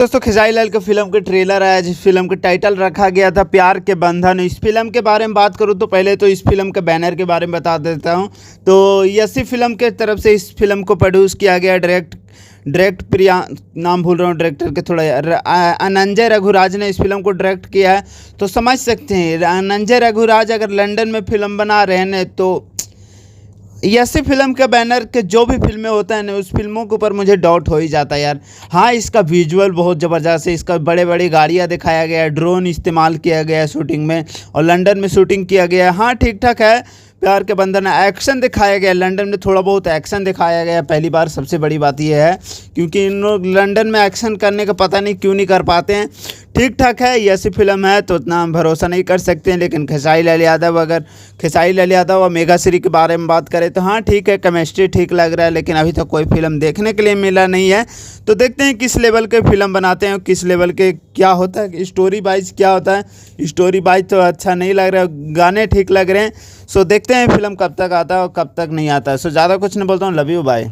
दोस्तों खेसारी लाल के फिल्म के ट्रेलर आया जिस फिल्म का टाइटल रखा गया था प्यार के बंधन। इस फिल्म के बारे में बात करूँ तो पहले तो इस फिल्म के बैनर के बारे में बता देता हूँ। तो यसी फिल्म के तरफ से इस फिल्म को प्रोड्यूस किया गया। डायरेक्ट प्रिया नाम भूल रहा हूँ डायरेक्टर के, थोड़ा अनंजय रघुराज ने इस फिल्म को डायरेक्ट किया है। तो समझ सकते हैं अनंजय रघुराज अगर लंदन में फिल्म बना रहे हैं तो ऐसी फिल्म के बैनर के जो भी फिल्में होता है ना उस फिल्मों के ऊपर मुझे डाउट हो ही जाता है यार। हाँ, इसका विजुअल बहुत ज़बरदस्त है। इसका बड़े बड़ी गाड़ियाँ दिखाया गया है, ड्रोन इस्तेमाल किया गया है शूटिंग में और लंदन में शूटिंग किया गया है। हाँ ठीक ठाक है। प्यार के बंधन एक्शन दिखाया गया है, लंदन में थोड़ा बहुत एक्शन दिखाया गया है पहली बार। सबसे बड़ी बात यह है क्योंकि इन लोग लंदन में एक्शन करने का पता नहीं क्यों नहीं कर पाते हैं। ठीक ठाक है, ऐसी फिल्म है तो उतना हम भरोसा नहीं कर सकते हैं। लेकिन खेसारी लाल यादव और मेगा श्री के बारे में बात करें तो हाँ ठीक है, केमिस्ट्री ठीक लग रहा है। लेकिन अभी तक कोई फिल्म देखने के लिए मिला नहीं है। तो देखते हैं किस लेवल के फिल्म बनाते हैं, किस लेवल के क्या होता है, स्टोरी वाइज क्या होता है। स्टोरी वाइज तो अच्छा नहीं लग रहा है, गाने ठीक लग रहे हैं। सो देखते हैं फिल्म कब तक आता है और कब तक नहीं आता है। सो ज़्यादा कुछ नहीं बोलता हूँ। Love you, bye.